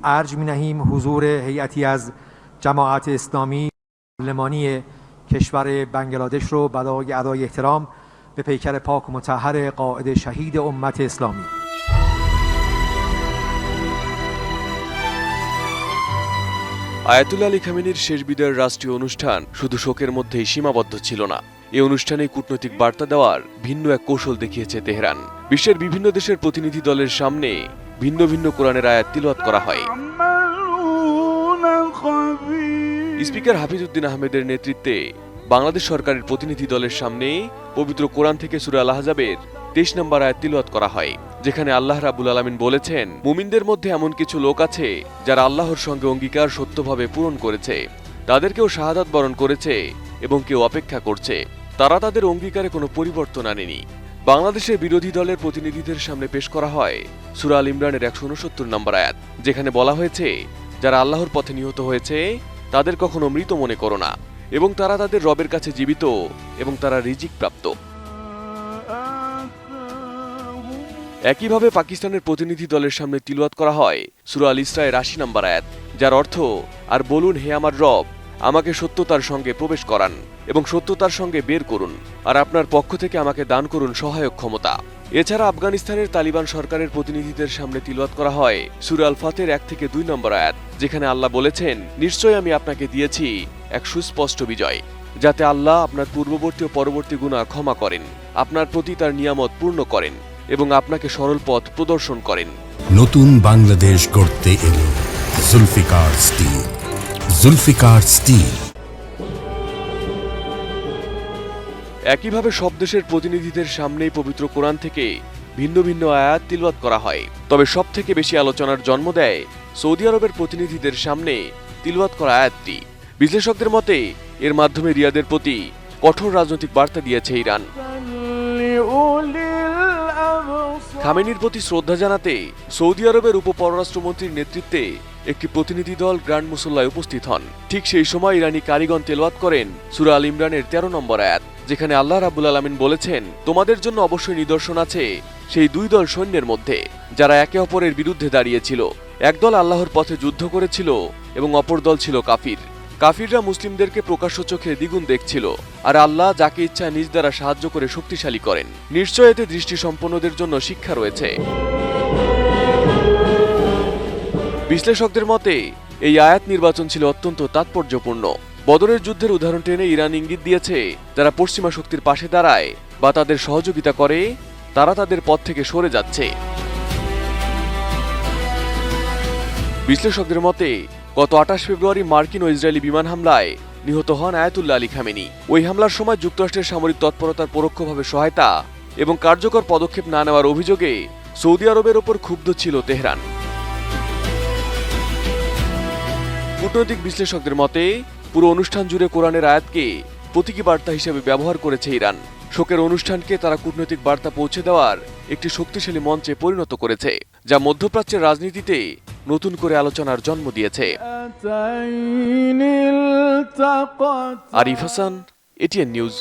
ارج می‌نهیم حضور هیئتی از جماعت اسلامی پارلمانی کشور بنگلادش رو برای ادای احترام به پیکر پاک و مطهر قائد شهید امت اسلامی। Ayatollah Ali খামেনির শেষ বিদায়ের রাষ্ট্রীয় অনুষ্ঠান শুধু শোকের মধ্যেই সীমাবদ্ধ ছিল না। এই অনুষ্ঠানে কূটনৈতিক বার্তা দেওয়ার ভিন্ন এক কৌশল দেখিয়েছে তেহরান। বিশ্বের বিভিন্ন দেশের প্রতিনিধি দলের সামনে ভিন্ন ভিন্ন কোরআনের আয়াত তিলাওয়াত করা হয়। স্পিকার হাফিজউদ্দিন আহমেদের নেতৃত্বে বাংলাদেশ সরকারের প্রতিনিধি দলের সামনে পবিত্র কোরআন থেকে সূরা আল আহজাবের 23 নম্বর আয়াত তিলাওয়াত করা হয়, যেখানে আল্লাহ রাব্বুল আলামিন বলেছেন, মুমিনদের মধ্যে এমন কিছু লোক আছে যারা আল্লাহর সঙ্গে অঙ্গীকার সত্যভাবে পূরণ করেছে, তাদেরকেও শাহাদাত বরণ করেছে এবং কেউ অপেক্ষা করছে, তারা তাদের অঙ্গীকারে কোনো পরিবর্তন আনেনি। বাংলাদেশের বিরোধী দলের প্রতিনিধিদের সামনে পেশ করা হয় সূরা আল ইমরানের 169 নম্বর আয়াত, যেখানে বলা হয়েছে, যারা আল্লাহর পথে নিহত হয়েছে তাদের কখনো মৃত মনে করো না, এবং তারা তাদের রবের কাছে জীবিত এবং তারা রিজিক প্রাপ্ত। একইভাবে পাকিস্তানের প্রতিনিধি দলের সামনে তিলাওয়াত করা হয় সূরা আল ইসরায়ের 80 নম্বর আয়াত, যার অর্থ, আর বলুন, হে আমার রব, আমাকে সত্যতার সঙ্গে প্রবেশ করান এবং সত্যতার সঙ্গে বের করুন, আর আপনার পক্ষ থেকে আমাকে দান করুন সহায়ক ক্ষমতা। এছাড়া আফগানিস্তানের তালিবান সরকারের প্রতিনিধিদের সামনে তিলাওয়াত করা হয় সূরা আল ফাতের 1 থেকে 2 নম্বর আয়াত, যেখানে আল্লাহ বলেছেন, নিশ্চয়ই আমি আপনাকে দিয়েছি এক সুস্পষ্ট বিজয়, যাতে আল্লাহ আপনার পূর্ববর্তী ও পরবর্তী গুনাহ ক্ষমা করেন, আপনার প্রতি তার নিয়ামত পূর্ণ করেন এবং আপনাকে সরল পথ প্রদর্শন করেন। নতুন বাংলাদেশ গড়তে এলো জুলফিকার স্টিল। জুলফিকার স্টিল। একইভাবে সব দেশের প্রতিনিধিদের সামনেই পবিত্র কোরআন থেকে ভিন্ন ভিন্ন আয়াত তিলাওয়াত করা হয়। তবে সব থেকে বেশি আলোচনার জন্ম দেয় সৌদি আরবের প্রতিনিধিদের সামনে তিলাওয়াত করা আয়াতটি। বিশ্লেষকদের মতে এর মাধ্যমে রিয়াদের প্রতি কঠোর রাজনৈতিক বার্তা দিয়েছে ইরান। খামেনির প্রতি শ্রদ্ধা জানাতে সৌদি আরবের উপপররাষ্ট্রমন্ত্রীর নেতৃত্বে একটি প্রতিনিধি দল গ্র্যান্ড মুসল্লায় উপস্থিত হন। ঠিক সেই সময় ইরানি কারিগণ তেলাওয়াত করেন সূরা আল ইমরানের 13 নম্বর আয়াত, যেখানে আল্লাহ রাব্বুল আলামিন বলেছেন, তোমাদের জন্য অবশ্যই নিদর্শন আছে সেই দুই দল সৈন্যের মধ্যে যারা একে অপরের বিরুদ্ধে দাঁড়িয়েছিল। একদল আল্লাহর পথে যুদ্ধ করেছিল এবং অপর দল ছিল কাফির। কাফিররা মুসলিমদেরকে প্রকাশ্য চোখে দ্বিগুণ দেখছিল, আর আল্লাহ যাকে ইচ্ছা নিজ দ্বারা সাহায্য করে শক্তিশালী করেন। নিশ্চয় এতে দৃষ্টি সম্পন্নদের জন্য শিক্ষা রয়েছে। বিশ্লেষকদের মতে এই আয়াত নির্বাচন ছিল অত্যন্ত তাৎপর্যপূর্ণ। বদরের যুদ্ধের উদাহরণ টেনে ইরান ইঙ্গিত দিয়েছে, যারা পশ্চিমা শক্তির পাশে দাঁড়ায় বা তাদের সহযোগিতা করে তারা তাদের পথ থেকে সরে যাচ্ছে। বিশ্লেষকদের মতে গত 28 ফেব্রুয়ারি মার্কিন ও ইসরায়েলি বিমান হামলায় নিহত হন আয়াতুল্লাহ আলী খামেনি। ওই হামলার সময় যুক্তরাষ্ট্রের সামরিক তৎপরতার পরোক্ষভাবে সহায়তা এবং কার্যকর পদক্ষেপ না নেওয়ার অভিযোগে সৌদি আরবের ওপর ক্ষুব্ধ ছিল তেহরান। কূটনৈতিক বিশ্লেষকদের মতে পুরো অনুষ্ঠান জুড়ে কোরআনের আয়াতকে প্রতীকী বার্তা হিসেবে ব্যবহার করেছে ইরান। শোকের অনুষ্ঠানকে তারা কূটনৈতিক বার্তা পৌঁছে দেওয়ার একটি শক্তিশালী মঞ্চে পরিণত করেছে, যা মধ্যপ্রাচ্যের রাজনীতিতে নতুন করে আলোচনার জন্ম দিয়েছে। Arif Hasan, ATN news.